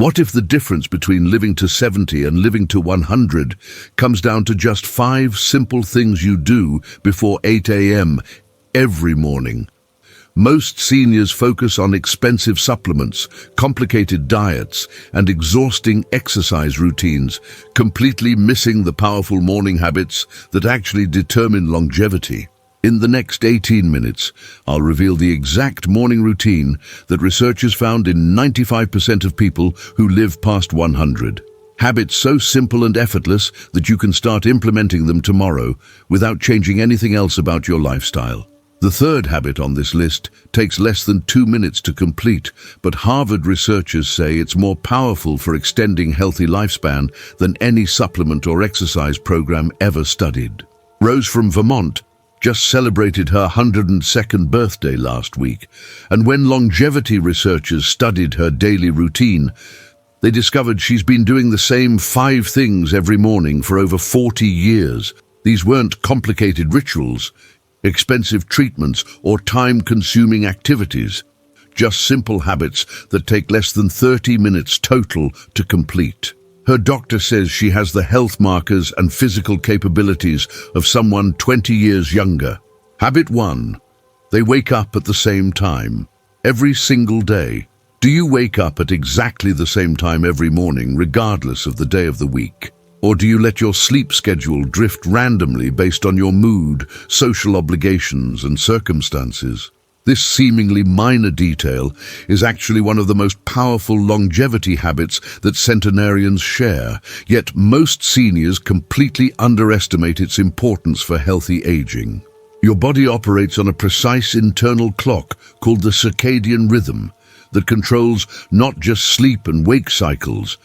What if the difference between living to 70 and living to 100 comes down to just 5 simple things you do before 8 a.m. every morning? Most seniors focus on expensive supplements, complicated diets, and exhausting exercise routines, completely missing the powerful morning habits that actually determine longevity. In the next 18 minutes, I'll reveal the exact morning routine that researchers found in 95% of people who live past 100. Habits so simple and effortless that you can start implementing them tomorrow without changing anything else about your lifestyle. The third habit on this list takes less than 2 minutes to complete, but Harvard researchers say it's more powerful for extending healthy lifespan than any supplement or exercise program ever studied. Rose from Vermont just celebrated her 102nd birthday last week, and when longevity researchers studied her daily routine, they discovered she's been doing the same 5 things every morning for over 40 years. These weren't complicated rituals, expensive treatments, or time-consuming activities. Just simple habits that take less than 30 minutes total to complete. Her doctor says she has the health markers and physical capabilities of someone 20 years younger. Habit 1. They wake up at the same time, every single day. Do you wake up at exactly the same time every morning, regardless of the day of the week? Or do you let your sleep schedule drift randomly based on your mood, social obligations, and circumstances? This seemingly minor detail is actually one of the most powerful longevity habits that centenarians share, yet most seniors completely underestimate its importance for healthy aging. Your body operates on a precise internal clock called the circadian rhythm that controls not just sleep and wake cycles,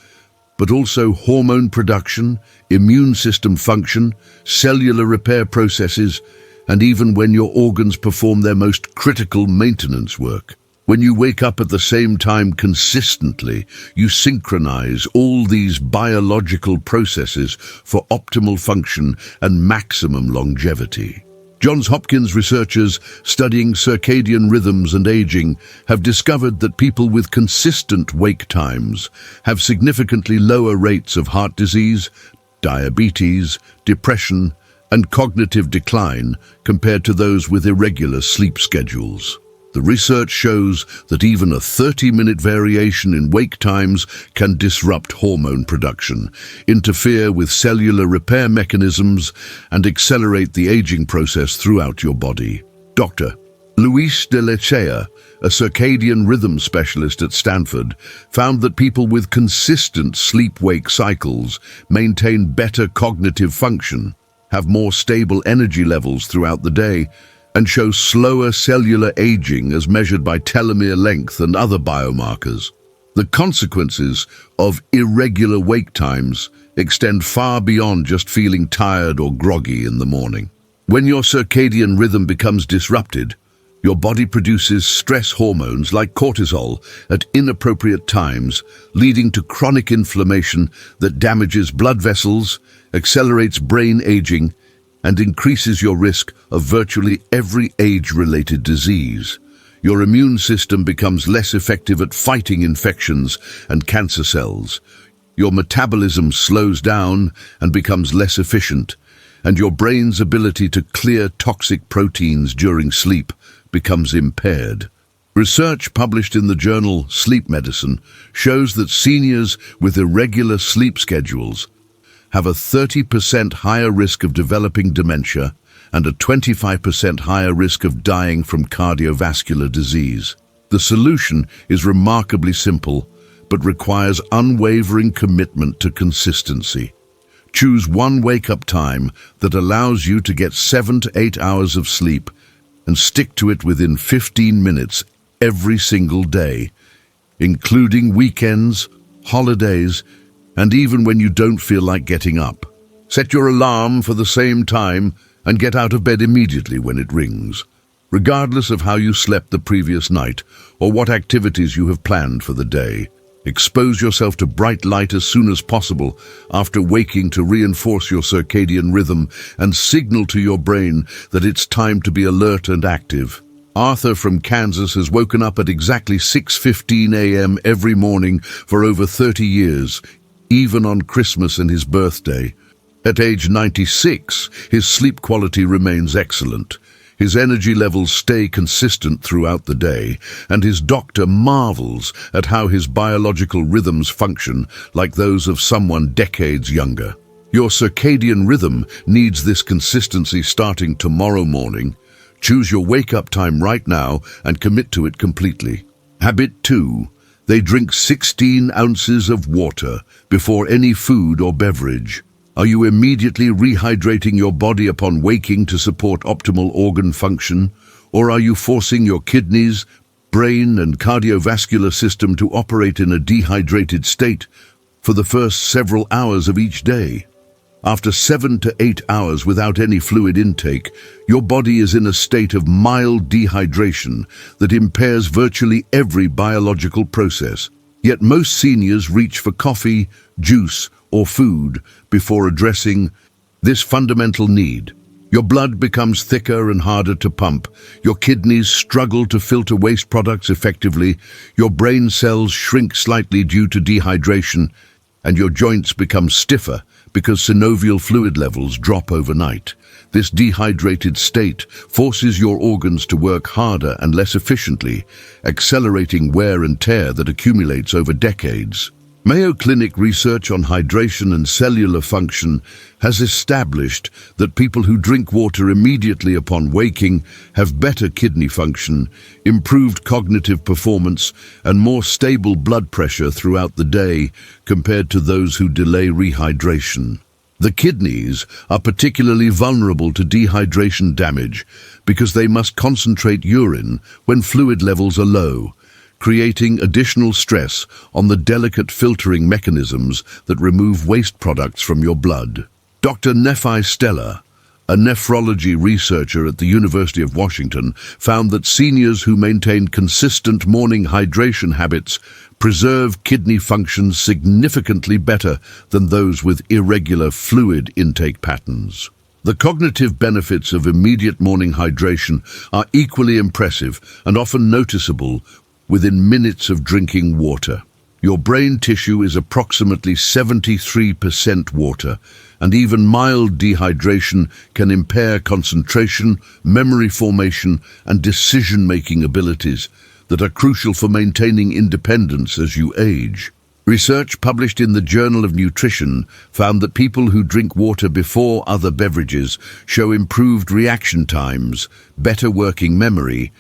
but also hormone production, immune system function, cellular repair processes, and even when your organs perform their most critical maintenance work. When you wake up at the same time consistently, you synchronize all these biological processes for optimal function and maximum longevity. Johns Hopkins researchers studying circadian rhythms and aging have discovered that people with consistent wake times have significantly lower rates of heart disease, diabetes, depression, and cognitive decline compared to those with irregular sleep schedules. The research shows that even a 30-minute variation in wake times can disrupt hormone production, interfere with cellular repair mechanisms, and accelerate the aging process throughout your body. Dr. Luis de Lecea, a circadian rhythm specialist at Stanford, found that people with consistent sleep-wake cycles maintain better cognitive function, have more stable energy levels throughout the day, and show slower cellular aging as measured by telomere length and other biomarkers. The consequences of irregular wake times extend far beyond just feeling tired or groggy in the morning. When your circadian rhythm becomes disrupted, your body produces stress hormones like cortisol at inappropriate times, leading to chronic inflammation that damages blood vessels, accelerates brain aging, and increases your risk of virtually every age-related disease. Your immune system becomes less effective at fighting infections and cancer cells. Your metabolism slows down and becomes less efficient, and your brain's ability to clear toxic proteins during sleep becomes impaired. Research published in the journal Sleep Medicine shows that seniors with irregular sleep schedules have a 30% higher risk of developing dementia and a 25% higher risk of dying from cardiovascular disease. The solution is remarkably simple, but requires unwavering commitment to consistency. Choose one wake-up time that allows you to get 7 to 8 hours of sleep and stick to it within 15 minutes every single day, including weekends, holidays, and even when you don't feel like getting up. Set your alarm for the same time and get out of bed immediately when it rings, regardless of how you slept the previous night or what activities you have planned for the day. Expose yourself to bright light as soon as possible after waking to reinforce your circadian rhythm and signal to your brain that it's time to be alert and active. Arthur from Kansas has woken up at exactly 6:15 a.m. every morning for over 30 years, even on Christmas and his birthday. At age 96, his sleep quality remains excellent. His energy levels stay consistent throughout the day, and his doctor marvels at how his biological rhythms function like those of someone decades younger. Your circadian rhythm needs this consistency starting tomorrow morning. Choose your wake-up time right now and commit to it completely. Habit 2. They drink 16 ounces of water before any food or beverage. Are you immediately rehydrating your body upon waking to support optimal organ function? Or are you forcing your kidneys, brain, and cardiovascular system to operate in a dehydrated state for the first several hours of each day? After 7 to 8 hours without any fluid intake, your body is in a state of mild dehydration that impairs virtually every biological process. Yet most seniors reach for coffee, juice, or food before addressing this fundamental need. Your blood becomes thicker and harder to pump, your kidneys struggle to filter waste products effectively, your brain cells shrink slightly due to dehydration, and your joints become stiffer because synovial fluid levels drop overnight. This dehydrated state forces your organs to work harder and less efficiently, accelerating wear and tear that accumulates over decades. Mayo Clinic research on hydration and cellular function has established that people who drink water immediately upon waking have better kidney function, improved cognitive performance, and more stable blood pressure throughout the day compared to those who delay rehydration. The kidneys are particularly vulnerable to dehydration damage because they must concentrate urine when fluid levels are low, creating additional stress on the delicate filtering mechanisms that remove waste products from your blood. Dr. Nephi Stella, a nephrology researcher at the University of Washington, found that seniors who maintain consistent morning hydration habits preserve kidney function significantly better than those with irregular fluid intake patterns. The cognitive benefits of immediate morning hydration are equally impressive and often noticeable within minutes of drinking water. Your brain tissue is approximately 73% water, and even mild dehydration can impair concentration, memory formation, and decision-making abilities that are crucial for maintaining independence as you age. Research published in the Journal of Nutrition found that people who drink water before other beverages show improved reaction times, better working memory,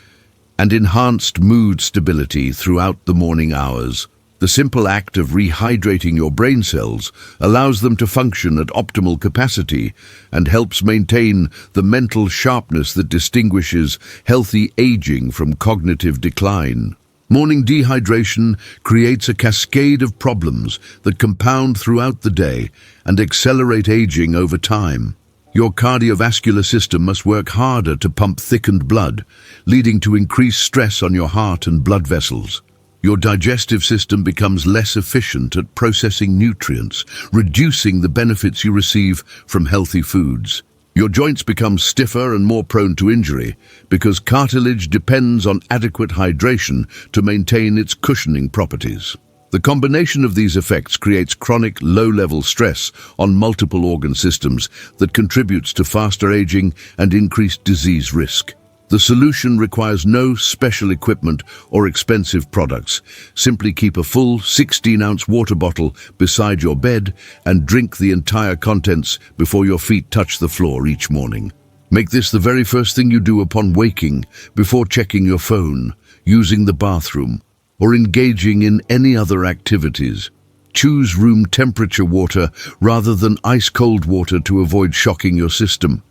and enhanced mood stability throughout the morning hours. The simple act of rehydrating your brain cells allows them to function at optimal capacity and helps maintain the mental sharpness that distinguishes healthy aging from cognitive decline. Morning dehydration creates a cascade of problems that compound throughout the day and accelerate aging over time. Your cardiovascular system must work harder to pump thickened blood, leading to increased stress on your heart and blood vessels. Your digestive system becomes less efficient at processing nutrients, reducing the benefits you receive from healthy foods. Your joints become stiffer and more prone to injury because cartilage depends on adequate hydration to maintain its cushioning properties. The combination of these effects creates chronic low-level stress on multiple organ systems that contributes to faster aging and increased disease risk. The solution requires no special equipment or expensive products. Simply keep a full 16-ounce water bottle beside your bed and drink the entire contents before your feet touch the floor each morning. Make this the very first thing you do upon waking, before checking your phone, using the bathroom, or engaging in any other activities. Choose room temperature water rather than ice-cold water to avoid shocking your system,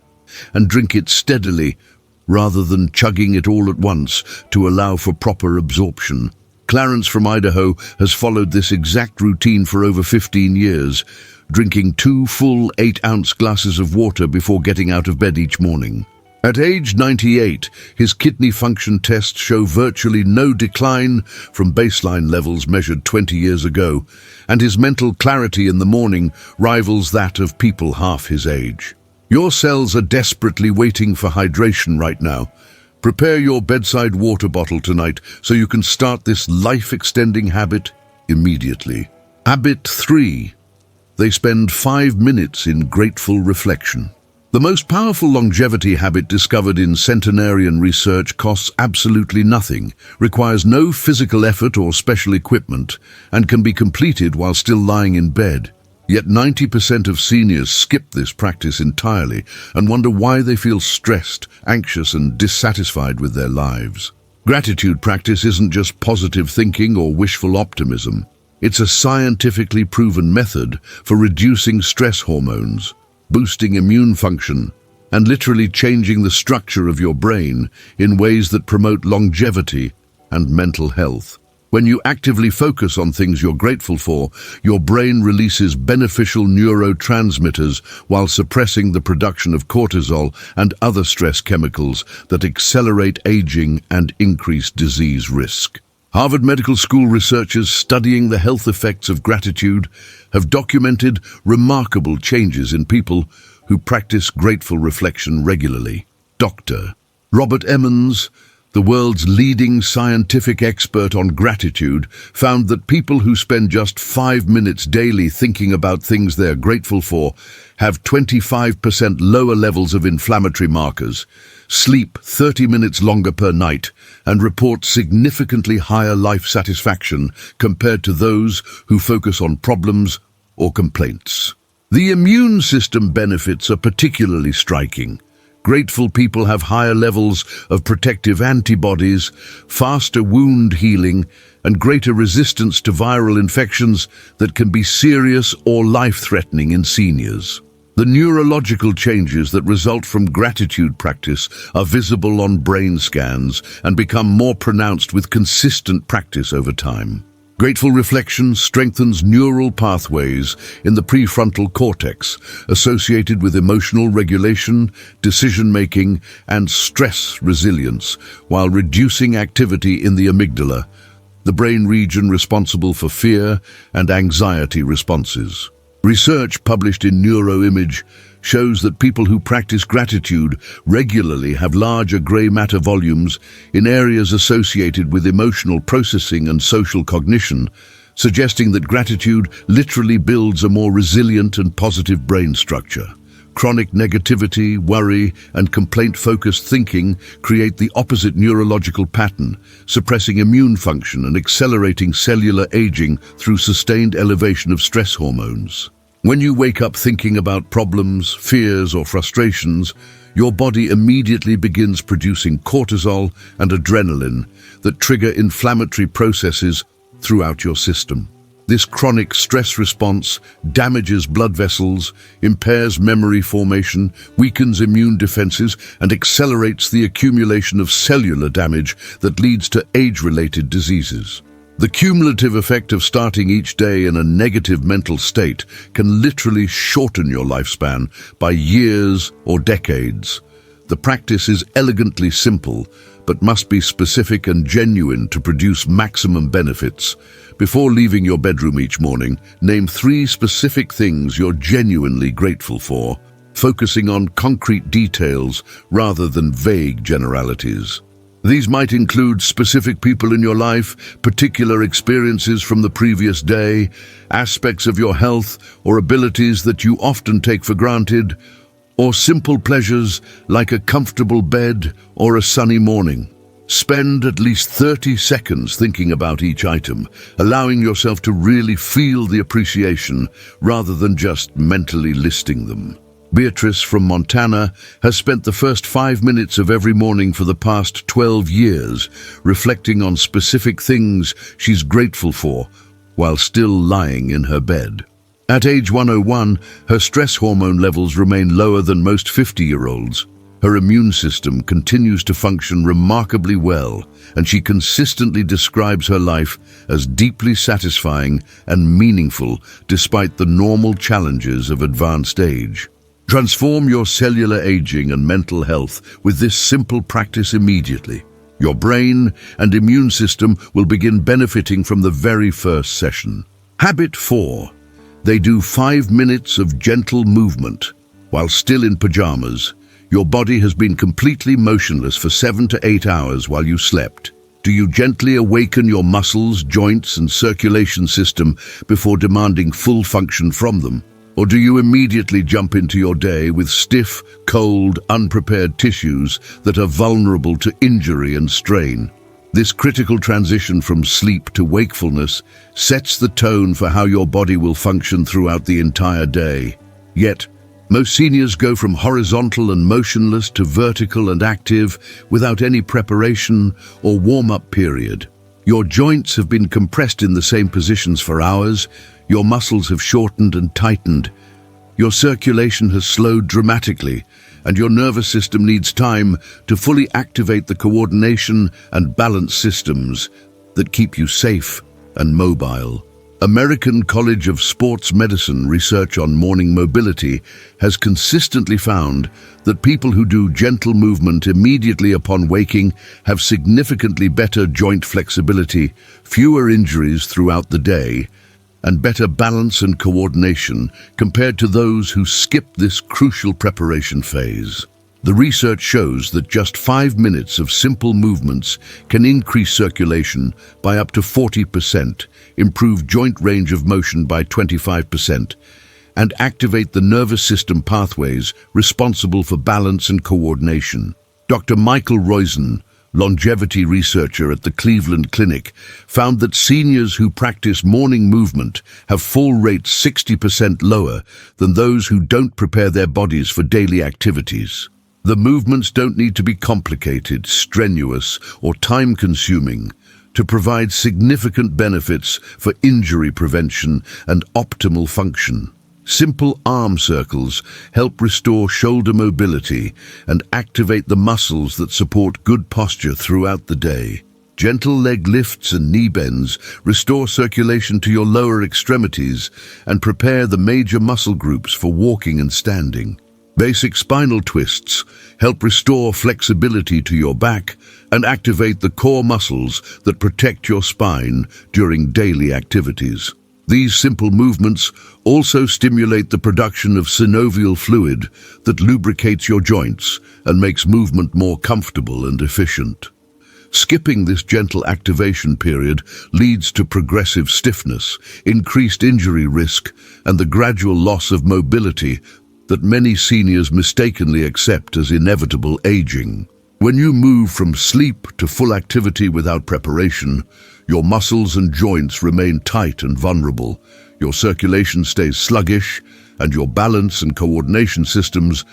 and drink it steadily rather than chugging it all at once to allow for proper absorption. Clarence from Idaho has followed this exact routine for over 15 years, drinking 2 full 8-ounce glasses of water before getting out of bed each morning. At age 98, his kidney function tests show virtually no decline from baseline levels measured 20 years ago, and his mental clarity in the morning rivals that of people half his age. Your cells are desperately waiting for hydration right now. Prepare your bedside water bottle tonight so you can start this life-extending habit immediately. Habit 3. They spend 5 minutes in grateful reflection. The most powerful longevity habit discovered in centenarian research costs absolutely nothing, requires no physical effort or special equipment, and can be completed while still lying in bed. Yet 90% of seniors skip this practice entirely and wonder why they feel stressed, anxious, and dissatisfied with their lives. Gratitude practice isn't just positive thinking or wishful optimism. It's a scientifically proven method for reducing stress hormones, boosting immune function, and literally changing the structure of your brain in ways that promote longevity and mental health. When you actively focus on things you're grateful for, your brain releases beneficial neurotransmitters while suppressing the production of cortisol and other stress chemicals that accelerate aging and increase disease risk. Harvard Medical School researchers studying the health effects of gratitude have documented remarkable changes in people who practice grateful reflection regularly. Dr. Robert Emmons, the world's leading scientific expert on gratitude, found that people who spend just 5 minutes daily thinking about things they're grateful for have 25% lower levels of inflammatory markers, sleep 30 minutes longer per night, and report significantly higher life satisfaction compared to those who focus on problems or complaints. The immune system benefits are particularly striking. Grateful people have higher levels of protective antibodies, faster wound healing, and greater resistance to viral infections that can be serious or life-threatening in seniors. The neurological changes that result from gratitude practice are visible on brain scans and become more pronounced with consistent practice over time. Grateful reflection strengthens neural pathways in the prefrontal cortex associated with emotional regulation, decision-making, and stress resilience, while reducing activity in the amygdala, the brain region responsible for fear and anxiety responses. Research published in Neuroimage shows that people who practice gratitude regularly have larger grey matter volumes in areas associated with emotional processing and social cognition, suggesting that gratitude literally builds a more resilient and positive brain structure. Chronic negativity, worry, and complaint-focused thinking create the opposite neurological pattern, suppressing immune function and accelerating cellular aging through sustained elevation of stress hormones. When you wake up thinking about problems, fears, or frustrations, your body immediately begins producing cortisol and adrenaline that trigger inflammatory processes throughout your system. This chronic stress response damages blood vessels, impairs memory formation, weakens immune defenses, and accelerates the accumulation of cellular damage that leads to age-related diseases. The cumulative effect of starting each day in a negative mental state can literally shorten your lifespan by years or decades. The practice is elegantly simple, but must be specific and genuine to produce maximum benefits. Before leaving your bedroom each morning, name 3 specific things you're genuinely grateful for, focusing on concrete details rather than vague generalities. These might include specific people in your life, particular experiences from the previous day, aspects of your health or abilities that you often take for granted, or simple pleasures like a comfortable bed or a sunny morning. Spend at least 30 seconds thinking about each item, allowing yourself to really feel the appreciation rather than just mentally listing them. Beatrice from Montana has spent the first 5 minutes of every morning for the past 12 years, reflecting on specific things she's grateful for while still lying in her bed. At age 101, her stress hormone levels remain lower than most 50-year-olds. Her immune system continues to function remarkably well, and she consistently describes her life as deeply satisfying and meaningful despite the normal challenges of advanced age. Transform your cellular aging and mental health with this simple practice immediately. Your brain and immune system will begin benefiting from the very first session. Habit 4. They do 5 minutes of gentle movement. While still in pajamas, Your body has been completely motionless for 7 to 8 hours while you slept. Do you gently awaken your muscles, joints, and circulation system before demanding full function from them? Or do you immediately jump into your day with stiff, cold, unprepared tissues that are vulnerable to injury and strain? This critical transition from sleep to wakefulness sets the tone for how your body will function throughout the entire day. Yet, most seniors go from horizontal and motionless to vertical and active without any preparation or warm-up period. Your joints have been compressed in the same positions for hours, your muscles have shortened and tightened, your circulation has slowed dramatically, and your nervous system needs time to fully activate the coordination and balance systems that keep you safe and mobile. American College of Sports Medicine research on morning mobility has consistently found that people who do gentle movement immediately upon waking have significantly better joint flexibility, fewer injuries throughout the day, and better balance and coordination compared to those who skip this crucial preparation phase. The research shows that just 5 minutes of simple movements can increase circulation by up to 40%, improve joint range of motion by 25%, and activate the nervous system pathways responsible for balance and coordination. Dr. Michael Roizen, longevity researcher at the Cleveland Clinic, found that seniors who practice morning movement have fall rates 60% lower than those who don't prepare their bodies for daily activities. The movements don't need to be complicated, strenuous, or time-consuming to provide significant benefits for injury prevention and optimal function. Simple arm circles help restore shoulder mobility and activate the muscles that support good posture throughout the day. Gentle leg lifts and knee bends restore circulation to your lower extremities and prepare the major muscle groups for walking and standing. Basic spinal twists help restore flexibility to your back and activate the core muscles that protect your spine during daily activities. These simple movements also stimulate the production of synovial fluid that lubricates your joints and makes movement more comfortable and efficient. Skipping this gentle activation period leads to progressive stiffness, increased injury risk, and the gradual loss of mobility that many seniors mistakenly accept as inevitable aging. When you move from sleep to full activity without preparation, your muscles and joints remain tight and vulnerable, your circulation stays sluggish, and your balance and coordination systems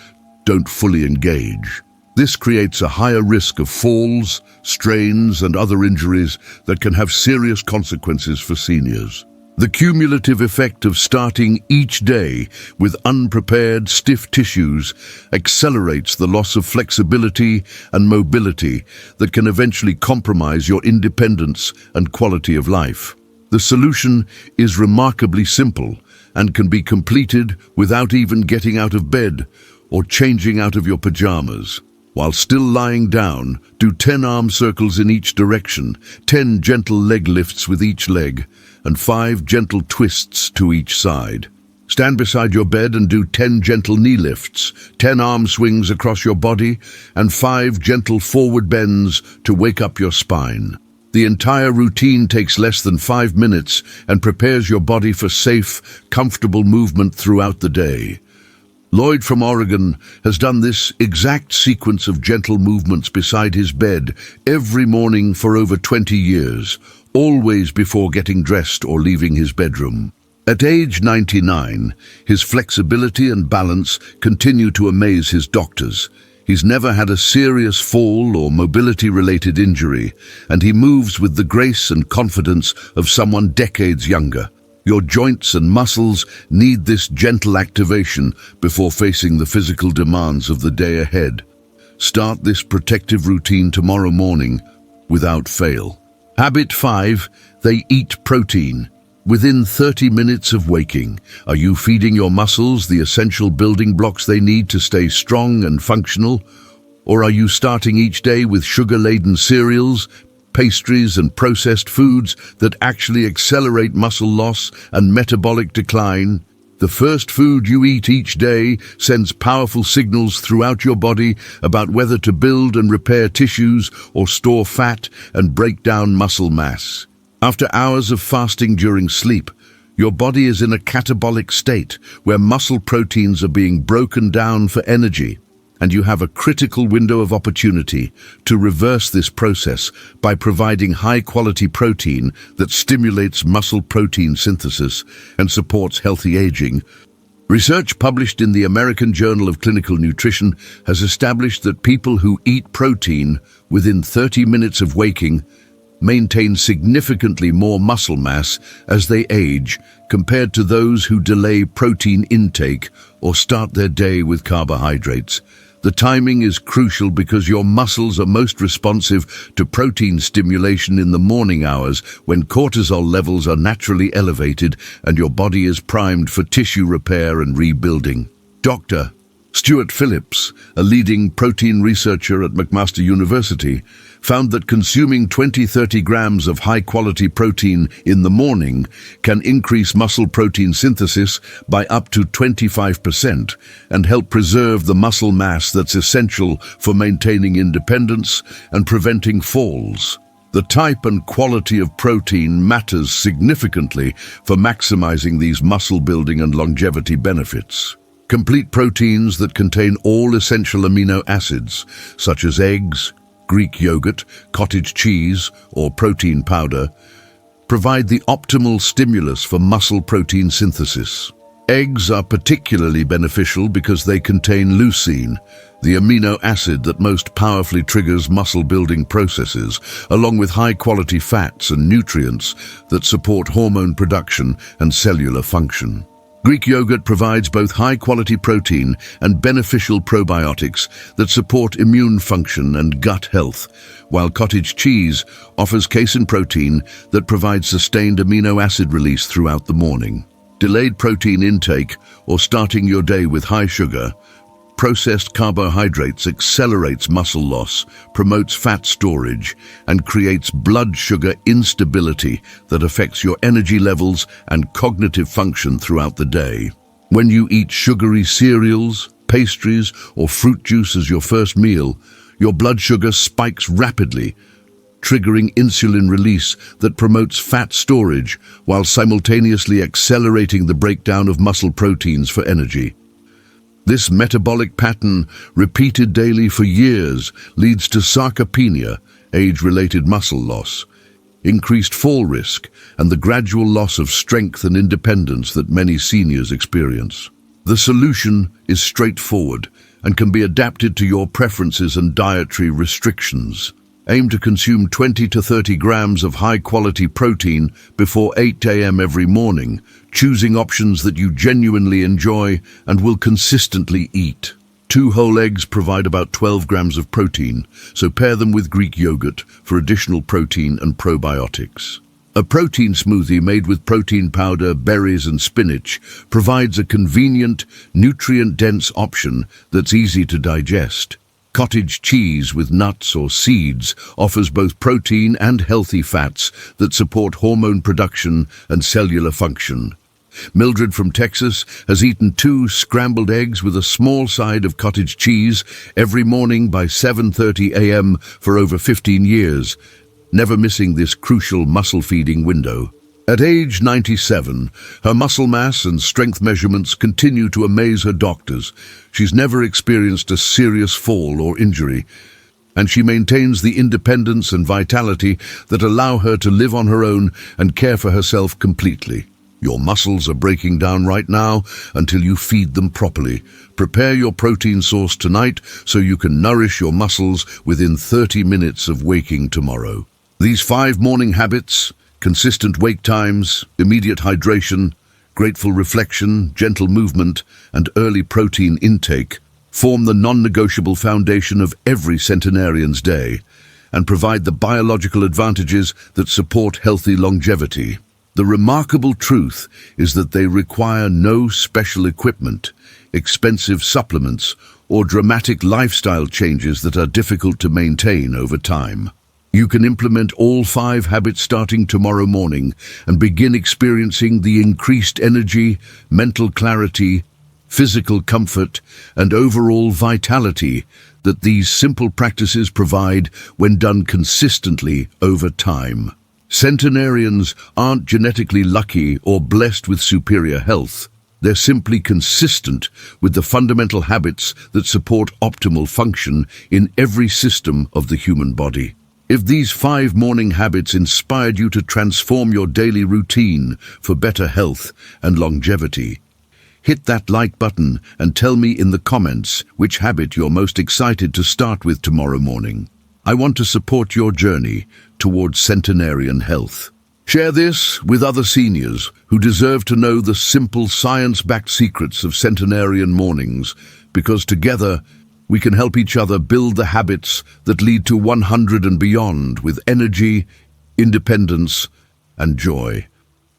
don't fully engage. This creates a higher risk of falls, strains, and other injuries that can have serious consequences for seniors. The cumulative effect of starting each day with unprepared, stiff tissues accelerates the loss of flexibility and mobility that can eventually compromise your independence and quality of life. The solution is remarkably simple and can be completed without even getting out of bed or changing out of your pajamas. While still lying down, do 10 arm circles in each direction, 10 gentle leg lifts with each leg, and 5 gentle twists to each side. Stand beside your bed and do 10 gentle knee lifts, 10 arm swings across your body, and 5 gentle forward bends to wake up your spine. The entire routine takes less than 5 minutes and prepares your body for safe, comfortable movement throughout the day. Lloyd from Oregon has done this exact sequence of gentle movements beside his bed every morning for over 20 years, always before getting dressed or leaving his bedroom. At age 99, his flexibility and balance continue to amaze his doctors. He's never had a serious fall or mobility-related injury, and he moves with the grace and confidence of someone decades younger. Your joints and muscles need this gentle activation before facing the physical demands of the day ahead. Start this protective routine tomorrow morning without fail. Habit 5. They eat protein. Within 30 minutes of waking, are you feeding your muscles the essential building blocks they need to stay strong and functional? Or are you starting each day with sugar-laden cereals, pastries, and processed foods that actually accelerate muscle loss and metabolic decline? The first food you eat each day sends powerful signals throughout your body about whether to build and repair tissues or store fat and break down muscle mass. After hours of fasting during sleep, your body is in a catabolic state where muscle proteins are being broken down for energy, and you have a critical window of opportunity to reverse this process by providing high-quality protein that stimulates muscle protein synthesis and supports healthy aging. Research published in the American Journal of Clinical Nutrition has established that people who eat protein within 30 minutes of waking maintain significantly more muscle mass as they age compared to those who delay protein intake or start their day with carbohydrates. The timing is crucial because your muscles are most responsive to protein stimulation in the morning hours when cortisol levels are naturally elevated and your body is primed for tissue repair and rebuilding. Dr. Stuart Phillips, a leading protein researcher at McMaster University, found that consuming 20-30 grams of high-quality protein in the morning can increase muscle protein synthesis by up to 25% and help preserve the muscle mass that's essential for maintaining independence and preventing falls. The type and quality of protein matters significantly for maximizing these muscle building and longevity benefits. Complete proteins that contain all essential amino acids, such as eggs, Greek yogurt, cottage cheese, or protein powder, provide the optimal stimulus for muscle protein synthesis. Eggs are particularly beneficial because they contain leucine, the amino acid that most powerfully triggers muscle-building processes, along with high-quality fats and nutrients that support hormone production and cellular function. Greek yogurt provides both high-quality protein and beneficial probiotics that support immune function and gut health, while cottage cheese offers casein protein that provides sustained amino acid release throughout the morning. Delayed protein intake or starting your day with high sugar, processed carbohydrates accelerates muscle loss, promotes fat storage, and creates blood sugar instability that affects your energy levels and cognitive function throughout the day. When you eat sugary cereals, pastries, or fruit juice as your first meal, your blood sugar spikes rapidly, triggering insulin release that promotes fat storage while simultaneously accelerating the breakdown of muscle proteins for energy. This metabolic pattern, repeated daily for years, leads to sarcopenia, age-related muscle loss, increased fall risk, and the gradual loss of strength and independence that many seniors experience. The solution is straightforward and can be adapted to your preferences and dietary restrictions. Aim to consume 20 to 30 grams of high-quality protein before 8 a.m. every morning, choosing options that you genuinely enjoy and will consistently eat. 2 whole eggs provide about 12 grams of protein, so pair them with Greek yogurt for additional protein and probiotics. A protein smoothie made with protein powder, berries, and spinach provides a convenient, nutrient-dense option that's easy to digest. Cottage cheese with nuts or seeds offers both protein and healthy fats that support hormone production and cellular function. Mildred from Texas has eaten 2 scrambled eggs with a small side of cottage cheese every morning by 7:30 a.m. for over 15 years, never missing this crucial muscle-feeding window. At age 97, her muscle mass and strength measurements continue to amaze her doctors. She's never experienced a serious fall or injury, and she maintains the independence and vitality that allow her to live on her own and care for herself completely. Your muscles are breaking down right now until you feed them properly. Prepare your protein source tonight so you can nourish your muscles within 30 minutes of waking tomorrow. These 5 morning habits: consistent wake times, immediate hydration, grateful reflection, gentle movement, and early protein intake form the non-negotiable foundation of every centenarian's day and provide the biological advantages that support healthy longevity. The remarkable truth is that they require no special equipment, expensive supplements, or dramatic lifestyle changes that are difficult to maintain over time. You can implement all 5 habits starting tomorrow morning and begin experiencing the increased energy, mental clarity, physical comfort, and overall vitality that these simple practices provide when done consistently over time. Centenarians aren't genetically lucky or blessed with superior health. They're simply consistent with the fundamental habits that support optimal function in every system of the human body. If these 5 morning habits inspired you to transform your daily routine for better health and longevity, hit that like button and tell me in the comments which habit you're most excited to start with tomorrow morning. I want to support your journey towards centenarian health. Share this with other seniors who deserve to know the simple science-backed secrets of centenarian mornings, because together we can help each other build the habits that lead to 100 and beyond with energy, independence, and joy.